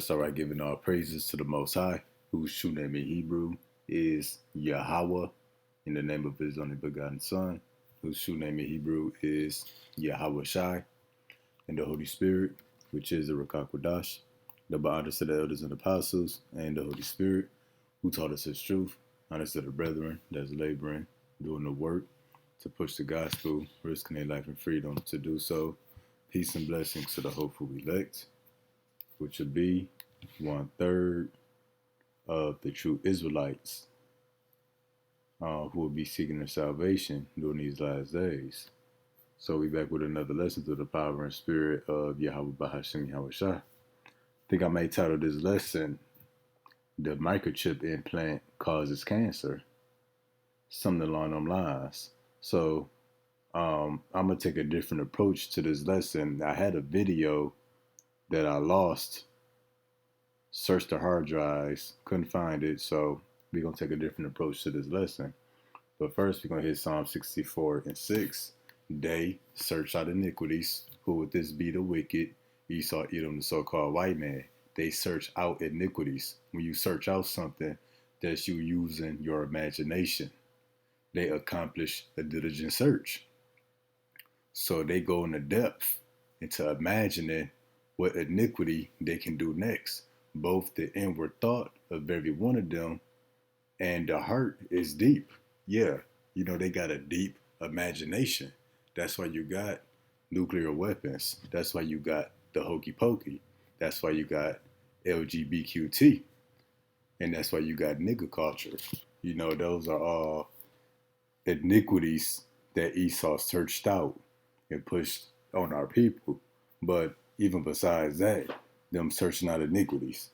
Start giving all praises to the Most High, whose true name in Hebrew is Yahweh, in the name of His only begotten Son, whose true name in Hebrew is Yahweh Shai, and the Holy Spirit, which is the Rakakwadash, the honors to the elders and apostles, and the Holy Spirit, who taught us His truth, honors to the brethren that's laboring, doing the work to push the gospel, risking their life and freedom to do so. Peace and blessings to the hopeful elect, which would be 1/3 of the true Israelites who will be seeking their salvation during these last days. So we back with another lesson through the power and spirit of Yahweh Bahashim Yahweh Shah. I think I may title this lesson, "The Microchip Implant Causes Cancer," something along them lines. So I'm going to take a different approach to this lesson. I had a video that I lost, searched the hard drives, couldn't find it, so we're going to take a different approach to this lesson. But first, we're going to hit Psalm 64:6. They search out iniquities. Who would this be the wicked? Esau, Edom, the so-called white man. They search out iniquities. When you search out something, that's you using your imagination. They accomplish a diligent search. So they go into depth into imagining what iniquity they can do next. Both the inward thought of every one of them and the heart is deep. Yeah, they got a deep imagination. That's why you got nuclear weapons. That's why you got the hokey pokey. That's why you got LGBTQT. And that's why you got nigger culture. Those are all iniquities that Esau searched out and pushed on our people. But even besides that, them searching out iniquities,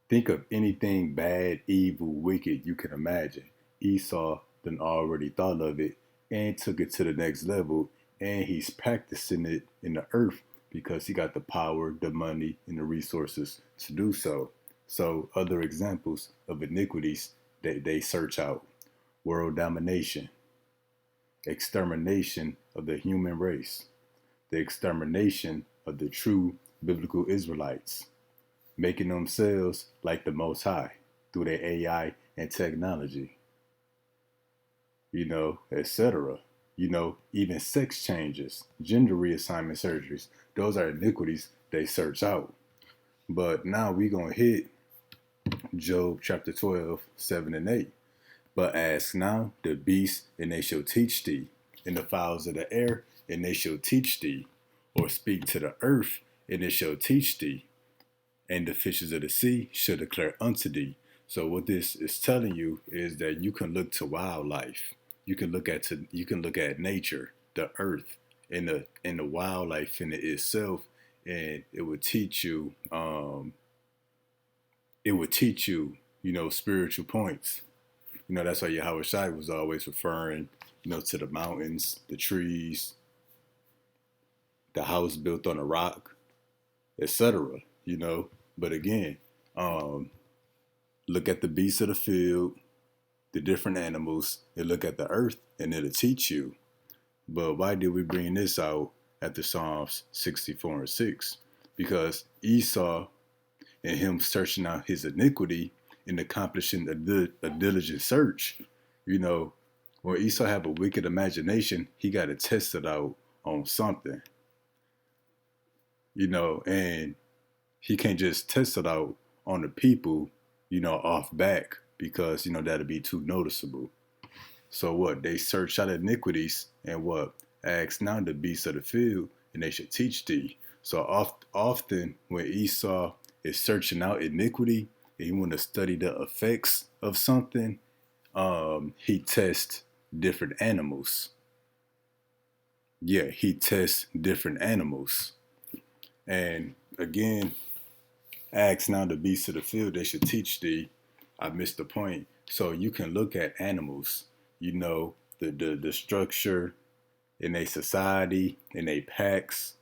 think of anything bad, evil, wicked you can imagine. Esau done already thought of it and took it to the next level, and he's practicing it in the earth because he got the power, the money, and the resources to do so. So other examples of iniquities that they search out: world domination, extermination of the human race, the extermination of the true biblical Israelites, making themselves like the Most High through their AI and technology, etc. Even sex changes, gender reassignment surgeries, those are iniquities they search out. But now we're going to hit Job chapter 12:7-8. But ask now the beasts, and they shall teach thee, and the fowls of the air, and they shall teach thee, or speak to the earth, and it shall teach thee, and the fishes of the sea shall declare unto thee. So what this is telling you is that you can look to wildlife. You can look at nature, the earth, and the wildlife in it itself, and it would teach you spiritual points. That's why Yahweh Shai was always referring, to the mountains, the trees, the house built on a rock, etc. But again, look at the beasts of the field, the different animals, and look at the earth, and it'll teach you. But why did we bring this out after Psalms 64:6? Because Esau and him searching out his iniquity and accomplishing a diligent search, when Esau have a wicked imagination, he got to test it out on something, and he can't just test it out on the people, off back, because, that'd be too noticeable. So what? They search out iniquities and what? Ask now the beasts of the field, and they should teach thee. So often when Esau is searching out iniquity and he want to study the effects of something, he tests different animals. Yeah, he tests different animals. And again, ask now the beasts of the field, they should teach thee. I missed the point. So you can look at animals, the structure in a society, in a packs,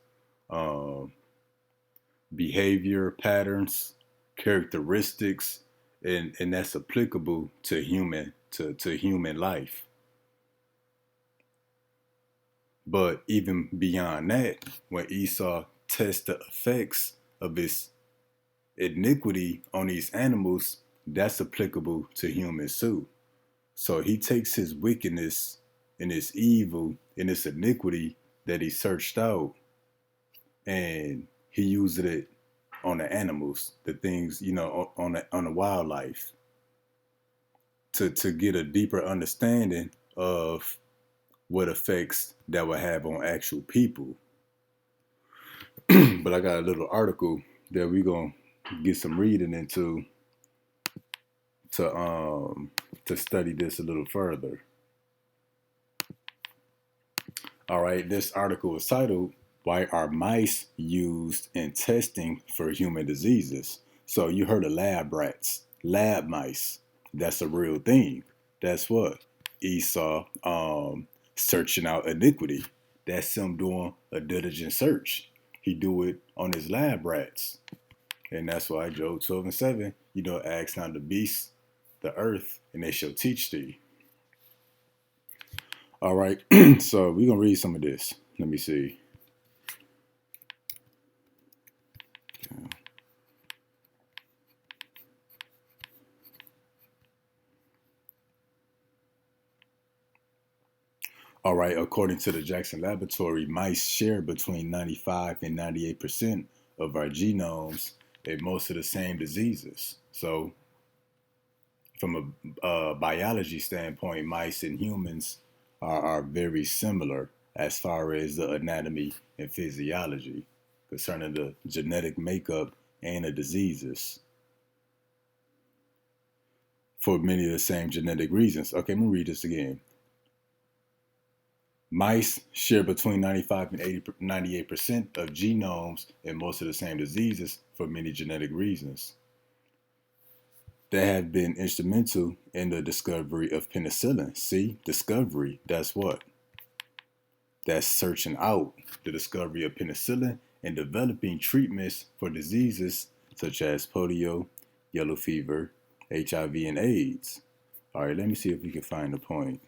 behavior patterns, characteristics, and that's applicable to human life. But even beyond that, when Esau tests the effects of his iniquity on these animals, that's applicable to humans too. So he takes his wickedness and his evil and his iniquity that he searched out, and he used it on the animals, the things, on the wildlife, to get a deeper understanding of what effects that would have on actual people. But I got a little article that we're gonna get some reading into to um to study this a little further. All right, this article is titled "Why Are Mice Used in Testing for Human Diseases?" So you heard of lab rats, lab mice. That's a real thing. That's what Esau searching out iniquity. That's him doing a diligent search. He do it on his lab rats. And that's why Job 12:7, ask not the beasts, the earth, and they shall teach thee. All right, so we're gonna read some of this. Let me see. All right, according to the Jackson Laboratory, mice share between 95 and 98% of our genomes and most of the same diseases. So, from a biology standpoint, mice and humans are very similar as far as the anatomy and physiology concerning the genetic makeup and the diseases for many of the same genetic reasons. Okay, let me read this again. Mice share between 95 and 98% of genomes and most of the same diseases for many genetic reasons. They have been instrumental in the discovery of penicillin. See, discovery, that's what? That's searching out the discovery of penicillin and developing treatments for diseases such as polio, yellow fever, HIV, and AIDS. All right, let me see if we can find the point.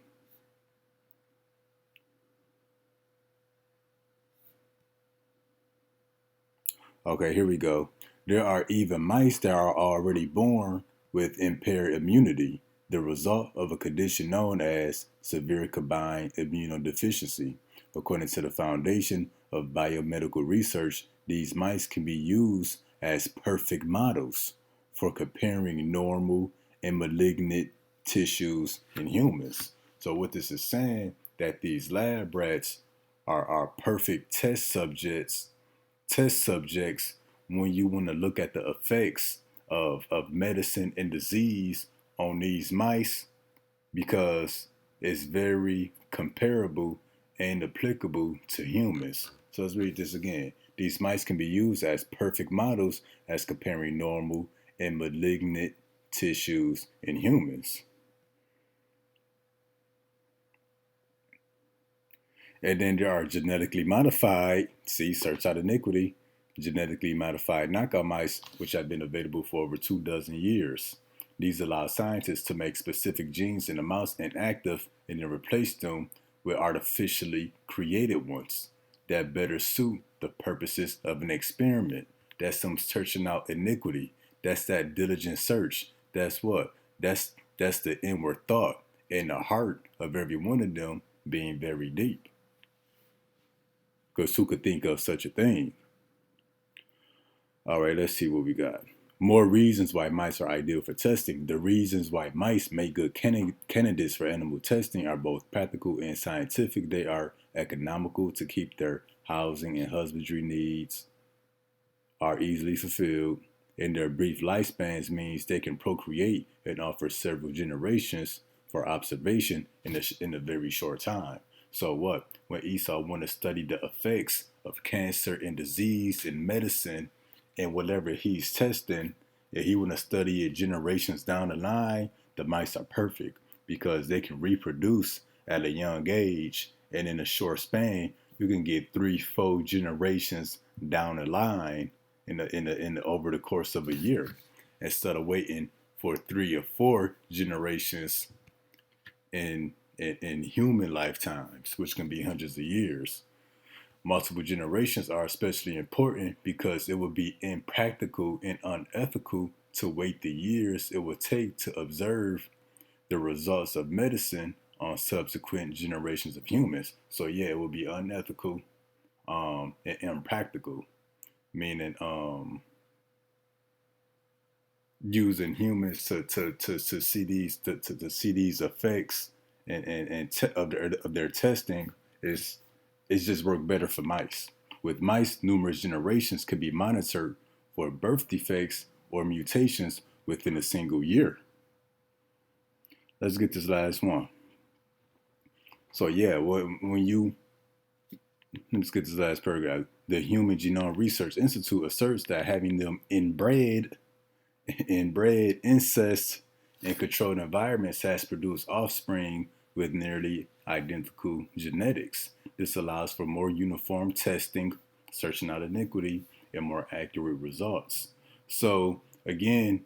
Okay, here we go. There are even mice that are already born with impaired immunity, the result of a condition known as severe combined immunodeficiency. According to the Foundation of Biomedical Research, these mice can be used as perfect models for comparing normal and malignant tissues in humans. So what this is saying, that these lab rats are perfect test subjects when you want to look at the effects of medicine and disease on these mice, because it's very comparable and applicable to humans. So let's read this again. These mice can be used as perfect models as comparing normal and malignant tissues in humans. And then there are genetically modified, see, search out iniquity, genetically modified knockout mice, which have been available for over 2 dozen years. These allow scientists to make specific genes in the mouse inactive and then replace them with artificially created ones that better suit the purposes of an experiment. That's some searching out iniquity. That's that diligent search. That's what? That's the inward thought and the heart of every one of them being very deep. Because who could think of such a thing? All right, let's see what we got. More reasons why mice are ideal for testing. The reasons why mice make good candidates for animal testing are both practical and scientific. They are economical to keep their housing and husbandry needs are easily fulfilled, and their brief lifespans means they can procreate and offer several generations for observation in a very short time. So what? When Esau want to study the effects of cancer and disease and medicine and whatever he's testing, if he want to study it generations down the line, the mice are perfect because they can reproduce at a young age, and in a short span, you can get 3, 4 generations down the line in the over the course of a year, instead of waiting for 3 or 4 generations in human lifetimes, which can be hundreds of years. Multiple generations are especially important because it would be impractical and unethical to wait the years it would take to observe the results of medicine on subsequent generations of humans. So yeah, it would be unethical and impractical, meaning using humans to see these to see these effects of their testing is just work better for mice. With mice, numerous generations could be monitored for birth defects or mutations within a single year. Let's get this last one. So yeah, when you let's get this last paragraph. The Human Genome Research Institute asserts that having them inbred incest in controlled environments has produced offspring with nearly identical genetics. This allows for more uniform testing, searching out iniquity, and more accurate results. So, again,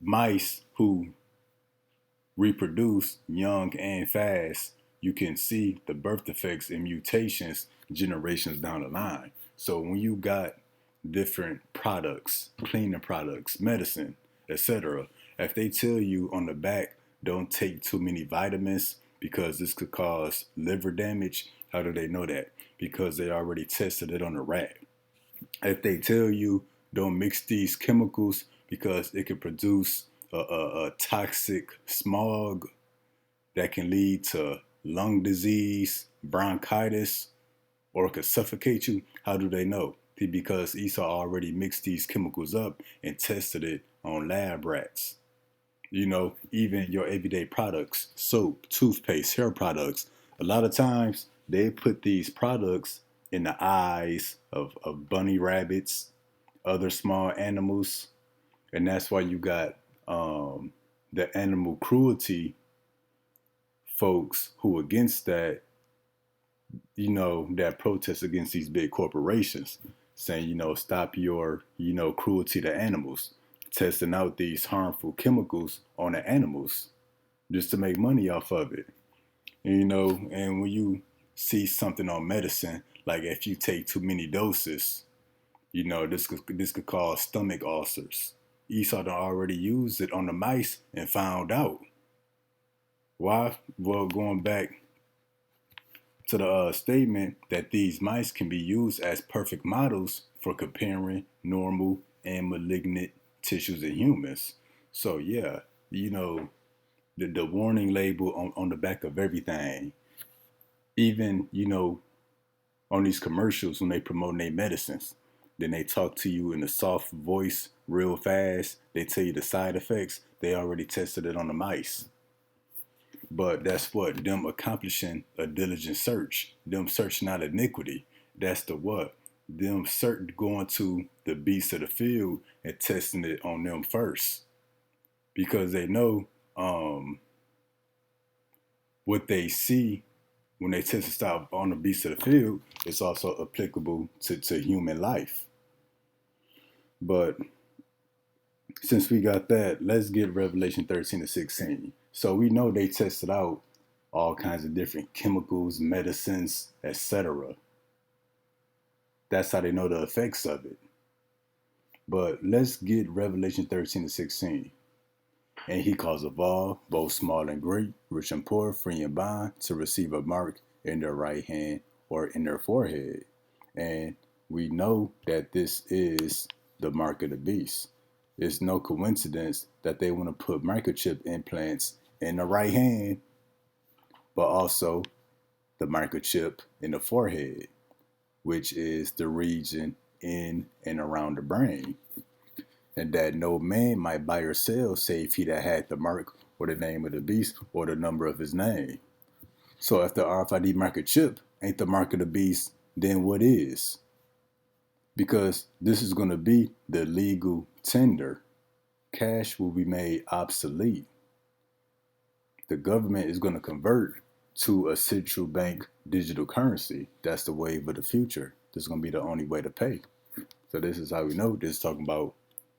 mice who reproduce young and fast, you can see the birth defects and mutations generations down the line. So when you got different products, cleaning products, medicine, etc., if they tell you on the back, don't take too many vitamins because this could cause liver damage, how do they know that? Because they already tested it on a rat. If they tell you don't mix these chemicals because it could produce a toxic smog that can lead to lung disease, bronchitis, or it could suffocate you, how do they know? Because Esau already mixed these chemicals up and tested it on lab rats. You know, even your everyday products, soap, toothpaste, hair products, a lot of times they put these products in the eyes of bunny rabbits, other small animals, and that's why you got the animal cruelty folks who against that, you know, that protest against these big corporations, saying, you know, stop your, you know, cruelty to animals, testing out these harmful chemicals on the animals just to make money off of it. And, you know, and when you see something on medicine, like if you take too many doses, you know, this could cause stomach ulcers. Esau done already used it on the mice and found out. Why? Well, going back to the statement that these mice can be used as perfect models for comparing normal and malignant tissues in humans. So yeah, you know, the warning label on the back of everything, even, you know, on these commercials when they promote their medicines. Then they talk to you in a soft voice real fast. They tell you the side effects. They already tested it on the mice. But that's what them accomplishing a diligent search, them searching out iniquity. That's the what? Them going to the beasts of the field and testing it on them first. Because they know what they see when they test stuff on the beasts of the field is also applicable to human life. But since we got that, let's get Revelation 13 to 16. So we know they tested out all kinds of different chemicals, medicines, etc. That's how they know the effects of it. But let's get Revelation 13 to 16. And he caused of all, both small and great, rich and poor, free and bond, to receive a mark in their right hand or in their forehead. And we know that this is the mark of the beast. It's no coincidence that they want to put microchip implants in the right hand, but also the microchip in the forehead, which is the region in and around the brain. And that no man might buy or sell save he that had the mark or the name of the beast or the number of his name. So if the RFID microchip ain't the mark of the beast, then what is? Because this is going to be the legal tender. Cash will be made obsolete. The government is going to convert to a central bank digital currency. That's the wave of the future. This is going to be the only way to pay. So this is how we know this is talking about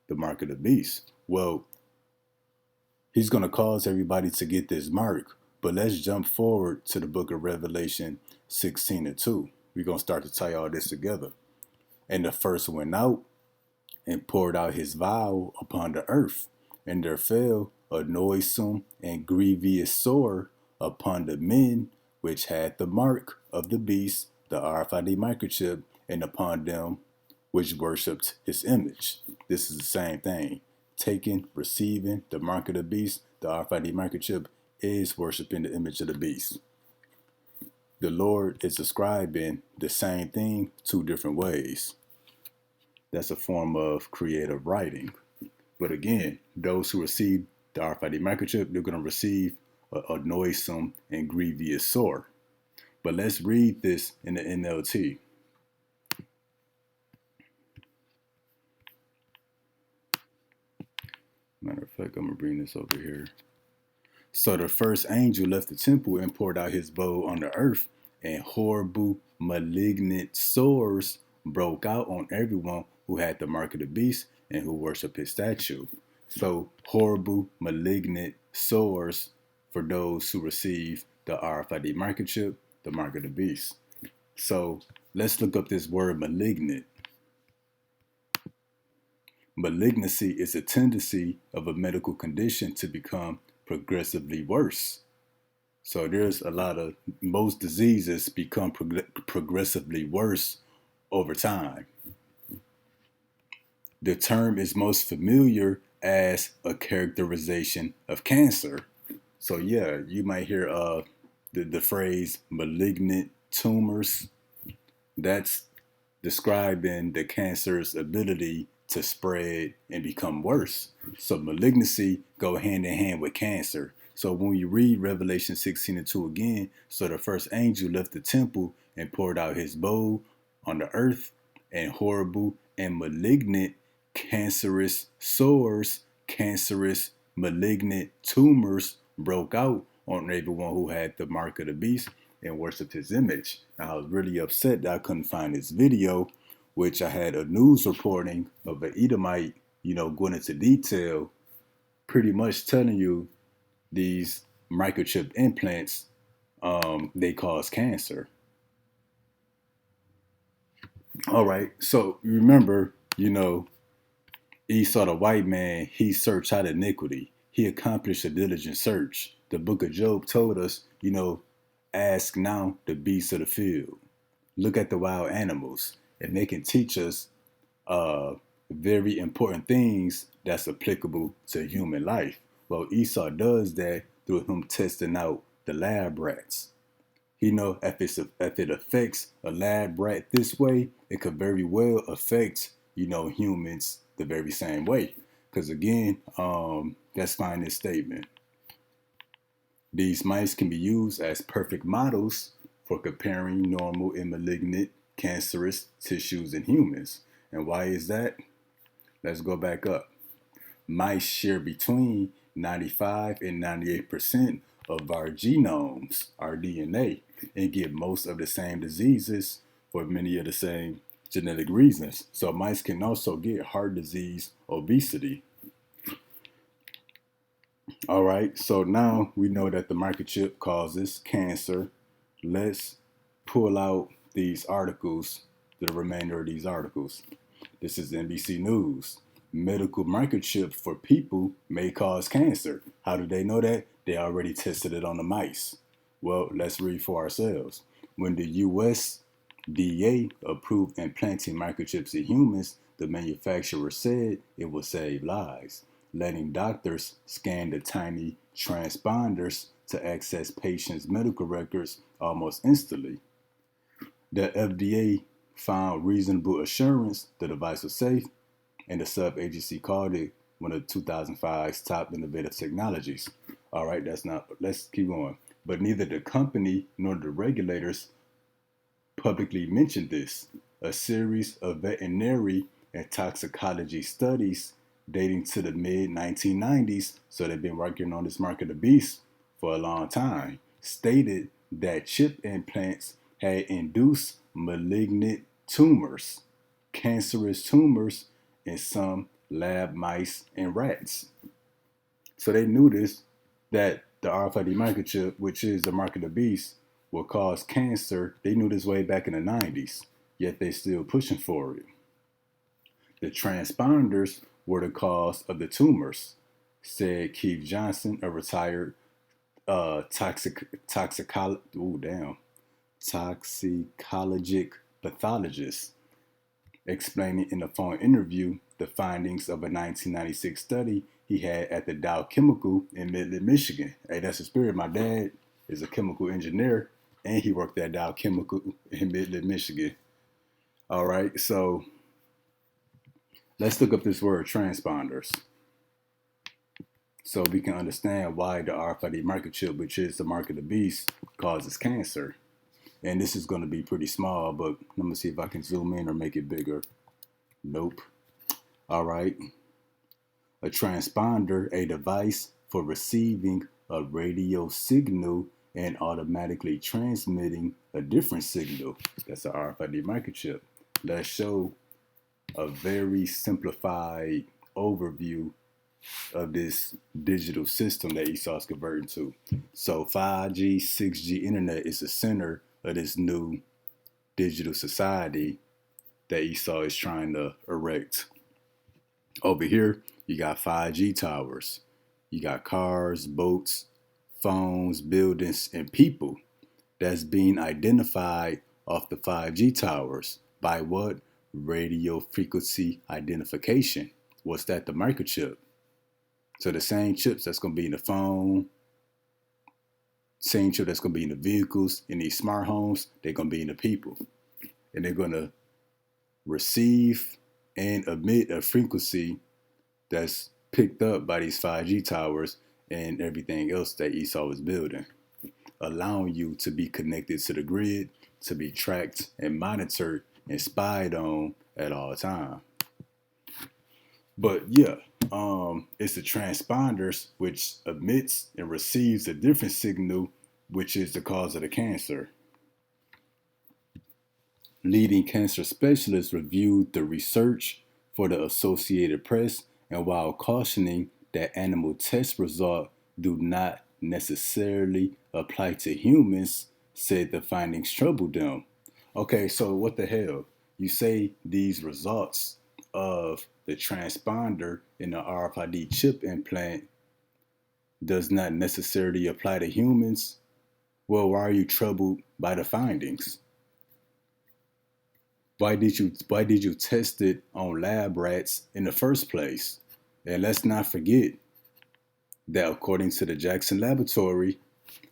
the mark of the beast. Well, he's going to cause everybody to get this mark. But let's jump forward to the book of Revelation 16 and 2. we're going to start to tie all this together. And the first went out and poured out his vial upon the earth, and there fell a noisome and grievous sore upon the men which had the mark of the beast, the RFID microchip, and upon them which worshipped his image. This is the same thing. Taking, receiving the mark of the beast, the RFID microchip, is worshiping the image of the beast. The Lord is describing the same thing two different ways. That's a form of creative writing. But again, those who receive the RFID microchip, they're going to receive a noisome and grievous sore. But let's read this in the NLT. Matter of fact, I'm going to bring this over here. So the first angel left the temple and poured out his bowl on the earth, and horrible, malignant sores broke out on everyone who had the mark of the beast and who worshiped his statue. So horrible, malignant sores for those who receive the RFID microchip, the mark of the beast. So let's look up this word malignant. Malignancy is a tendency of a medical condition to become progressively worse. So there's a lot of, most diseases become progressively worse over time. The term is most familiar as a characterization of cancer. So yeah, you might hear the phrase malignant tumors. That's describing the cancer's ability to spread and become worse. So malignancy go hand in hand with cancer. So when you read Revelation 16:2 again, so the first angel left the temple and poured out his bowl on the earth, and horrible and malignant cancerous sores, cancerous malignant tumors broke out on everyone who had the mark of the beast and worshiped his image. Now, I was really upset that I couldn't find this video, which I had a news reporting of an Edomite, going into detail, pretty much telling you these microchip implants, they cause cancer. All right, so remember, Esau the white man, he searched out iniquity. He accomplished a diligent search. The book of Job told us, ask now the beasts of the field. Look at the wild animals, and they can teach us very important things that's applicable to human life. Well, Esau does that through him testing out the lab rats. If it affects a lab rat this way, it could very well affect, humans the very same way. Because again, let's find this statement. These mice can be used as perfect models for comparing normal and malignant cancerous tissues in humans. And why is that? Let's go back up. Mice share between 95 and 98% of our genomes, our DNA, and get most of the same diseases for many of the same genetic reasons. So mice can also get heart disease, obesity. All right, so now we know that the microchip causes cancer. Let's pull out these articles, the remainder of these articles. This is NBC News. Medical microchip for people may cause cancer. How do they know that? They already tested it on the mice. Well, let's read for ourselves. When the USDA approved implanting microchips in humans, the manufacturer said it will save lives, letting doctors scan the tiny transponders to access patients' medical records almost instantly. The FDA found reasonable assurance the device was safe, and the sub-agency called it one of 2005's top innovative technologies. All right, let's keep going. But neither the company nor the regulators publicly mentioned this. A series of veterinary and toxicology studies dating to the mid-1990s, so they've been working on this mark of the beast for a long time, stated that chip implants had induced malignant tumors, cancerous tumors in some lab mice and rats. So they knew this, that the RFID microchip, which is the mark of the beast, will cause cancer. They knew this way back in the 90s, yet they still pushing for it. The transponders were the cause of the tumors, said Keith Johnson, a retired toxicologic pathologist, explaining in a phone interview the findings of a 1996 study he had at the Dow Chemical in Midland, Michigan. Hey, that's the spirit. My dad is a chemical engineer, and he worked at Dow Chemical in Midland, Michigan. All right, so let's look up this word transponders so we can understand why the RFID microchip, which is the mark of the beast, causes cancer. And this is going to be pretty small, but let me see if I can zoom in or make it bigger. Nope. All right. A transponder, a device for receiving a radio signal and automatically transmitting a different signal. That's an RFID microchip. Let's show a very simplified overview of this digital system that Esau is converting to. So 5G, 6G internet is the center of this new digital society that Esau is trying to erect. Over here, you got 5G towers. You got cars, boats, phones, buildings, and people that's being identified off the 5G towers by what? Radio frequency identification. What's that? The microchip. So the same chips that's going to be in the phone, same chip that's going to be in the vehicles, in these smart homes, they're going to be in the people. And they're going to receive and emit a frequency that's picked up by these 5G towers and everything else that Esau is building, allowing you to be connected to the grid, to be tracked and monitored and spied on at all times. But yeah, it's the transponders which emits and receives a different signal, which is the cause of the cancer. Leading cancer specialists reviewed the research for the Associated Press, and while cautioning that animal test results do not necessarily apply to humans, said the findings troubled them. Okay, so what the hell? You say these results of the transponder in the RFID chip implant does not necessarily apply to humans? Well, why are you troubled by the findings? Why did you test it on lab rats in the first place? And let's not forget that according to the Jackson Laboratory,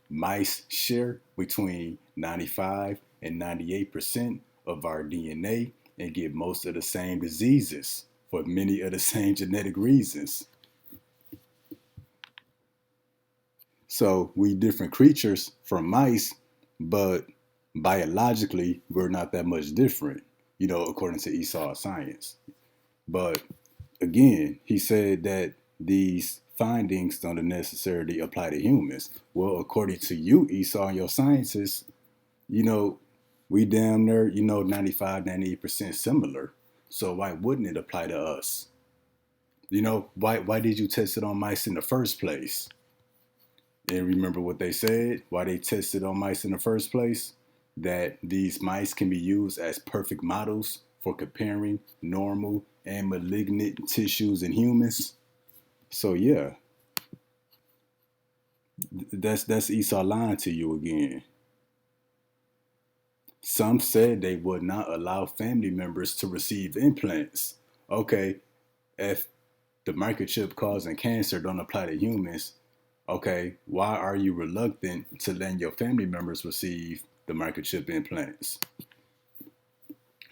mice share between 95 and 98% of our DNA and get most of the same diseases for many of the same genetic reasons. So we different creatures from mice, but biologically we're not that much different, according to Esau science. But again, he said that these findings don't necessarily apply to humans. Well, according to you, Esau, and your scientists, we damn near, 95, 98% similar. So why wouldn't it apply to us? Why did you test it on mice in the first place? And remember what they said, why they tested on mice in the first place? That these mice can be used as perfect models for comparing normal and malignant tissues in humans. So yeah, that's Esau lying to you again. Some said they would not allow family members to receive implants. Okay, if the microchip causing cancer don't apply to humans, okay, why are you reluctant to let your family members receive the microchip implants?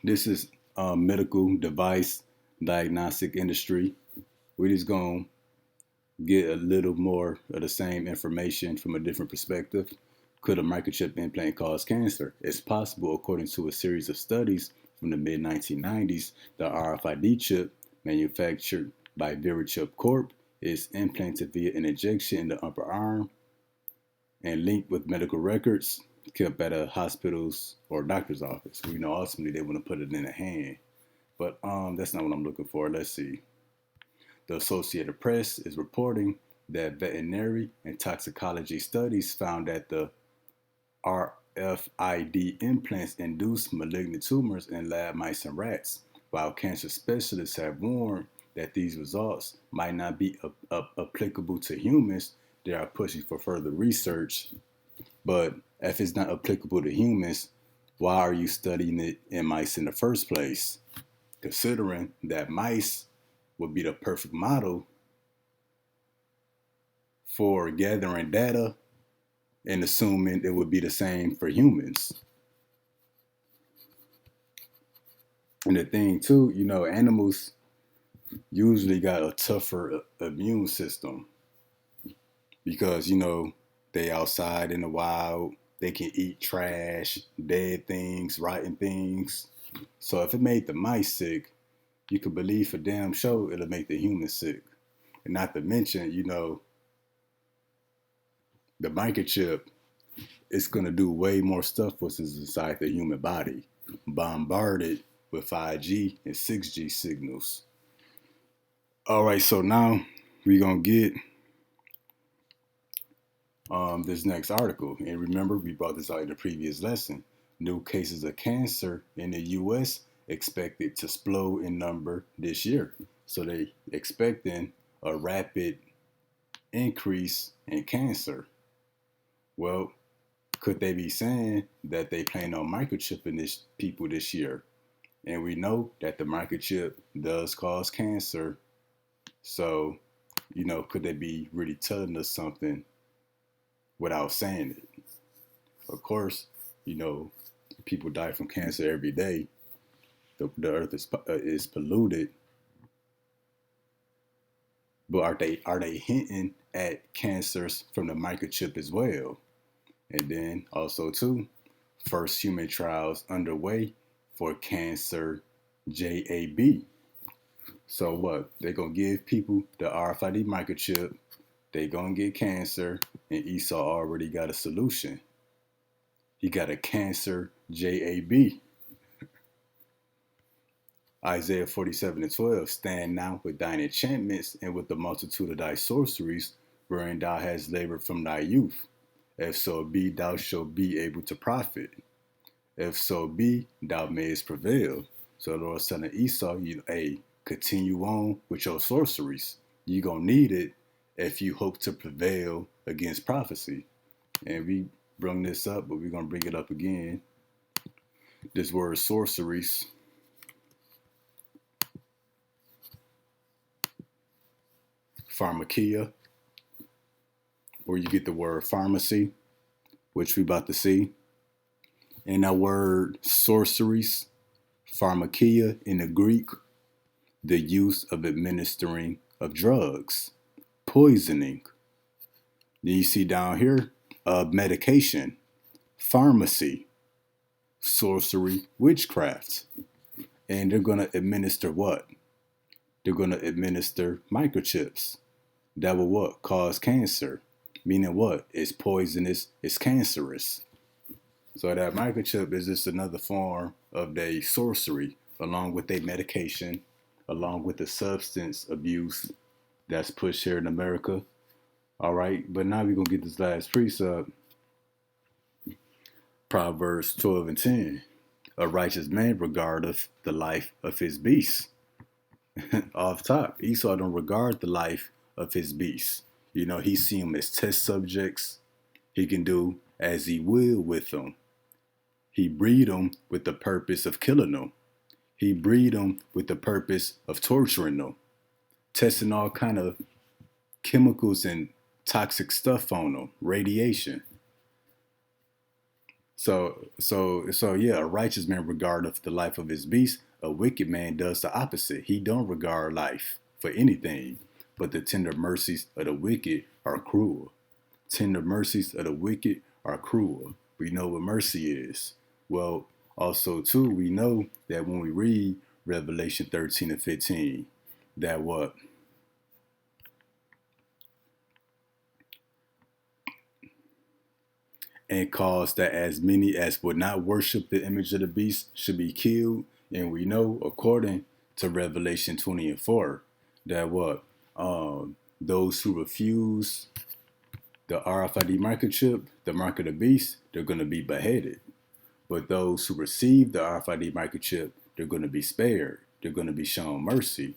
This is medical device diagnostic industry. We're just going to get a little more of the same information from a different perspective. Could a microchip implant cause cancer? It's possible, according to a series of studies from the mid-1990s. The RFID chip, manufactured by Verichip Corp, is implanted via an injection in the upper arm and linked with medical records kept at a hospital's or doctor's office. Ultimately they want to put it in a hand. But that's not what I'm looking for. Let's see. The Associated Press is reporting that veterinary and toxicology studies found that the RFID implants induce malignant tumors in lab mice and rats, while cancer specialists have warned that these results might not be applicable to humans. They are pushing for further research. But if it's not applicable to humans, why are you studying it in mice in the first place? Considering that mice would be the perfect model for gathering data and assuming it would be the same for humans. And the thing too, animals usually got a tougher immune system because, they outside in the wild, they can eat trash, dead things, rotten things. So if it made the mice sick, you could believe for damn sure it'll make the humans sick. And not to mention, the microchip is going to do way more stuff what's inside the human body, bombarded with 5G and 6G signals. All right, so now we're going to get this next article. And remember, we brought this out in the previous lesson. New cases of cancer in the U.S. expected to explode in number this year. So they expecting a rapid increase in cancer. Well, could they be saying that they plan on microchipping people this year? And we know that the microchip does cause cancer. So, could they be really telling us something without saying it? Of course, people die from cancer every day. The earth is polluted. But are they hinting at cancers from the microchip as well? And then also too, first human trials underway for cancer JAB. So what? They're gonna give people the RFID microchip, they gonna get cancer, and Esau already got a solution. He got a cancer JAB. Isaiah 47:12, stand now with thine enchantments and with the multitude of thy sorceries, wherein thou hast labored from thy youth. If so be, thou shalt be able to profit. If so be, thou mayest prevail. So the Lord said to Esau, continue on with your sorceries. You're going to need it if you hope to prevail against prophecy. And we bring this up, but we're going to bring it up again. This word sorceries. Pharmakia, where you get the word pharmacy, which we about to see. And that word sorceries, pharmakia in the Greek, the use of administering of drugs, poisoning. Then you see down here, medication, pharmacy, sorcery, witchcraft. And they're going to administer what? They're going to administer microchips. That will what? Cause cancer. Meaning what? It's poisonous, it's cancerous. So that microchip is just another form of their sorcery, along with their medication, along with the substance abuse that's pushed here in America. All right, but now we're going to get this last precept. Proverbs 12:10. A righteous man regardeth the life of his beast. Off top, Esau don't regard the life of his beasts. He see them as test subjects. He can do as he will with them. He breed them with the purpose of killing them. He breed them with the purpose of torturing them, testing all kind of chemicals and toxic stuff on them, radiation. So yeah, a righteous man regardeth the life of his beast. A wicked man does the opposite. He don't regard life for anything, but the tender mercies of the wicked are cruel. Tender mercies of the wicked are cruel. We know what mercy is. Well, also too, we know that when we read Revelation 13:15, that what? And cause that as many as would not worship the image of the beast should be killed. And we know, according to Revelation 20:4, that what? Those who refuse The RFID microchip, the mark of the beast, they're going to be beheaded. But those who receive the RFID microchip, they're going to be spared. They're going to be shown mercy.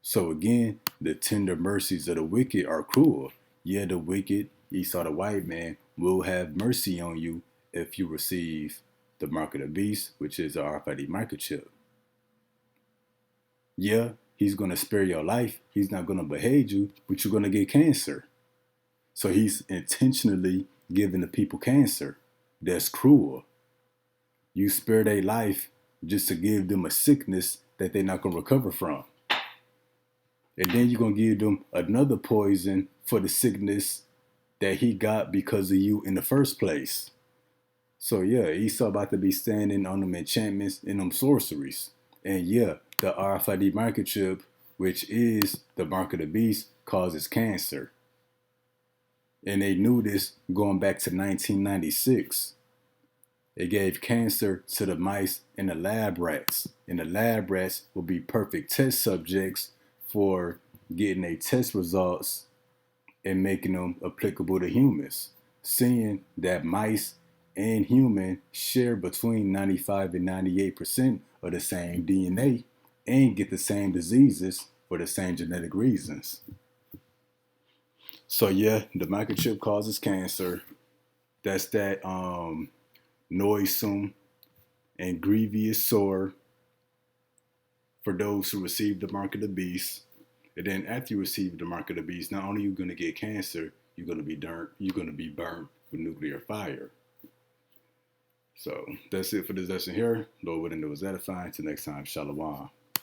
So again, the tender mercies of the wicked are cruel. Yeah, the wicked, Esau the white man, will have mercy on you if you receive the mark of the beast, which is the RFID microchip. Yeah, he's going to spare your life. He's not going to behead you, but you're going to get cancer. So he's intentionally giving the people cancer. That's cruel. You spare their life just to give them a sickness that they're not going to recover from. And then you're going to give them another poison for the sickness that he got because of you in the first place. So yeah, Esau about to be standing on them enchantments and them sorceries. And yeah, the RFID microchip, which is the mark of the beast, causes cancer. And they knew this going back to 1996. It gave cancer to the mice and the lab rats. And the lab rats will be perfect test subjects for getting their test results and making them applicable to humans. Seeing that mice and human share between 95 and 98% of the same DNA and get the same diseases for the same genetic reasons. So yeah, the microchip causes cancer. That's that noisome and grievous sore for those who receive the mark of the beast. And then after you receive the mark of the beast, not only are you going to get cancer, you're going to be burnt with nuclear fire. So that's it for this lesson here. Lord willing, it was edifying. Till next time, Shalom.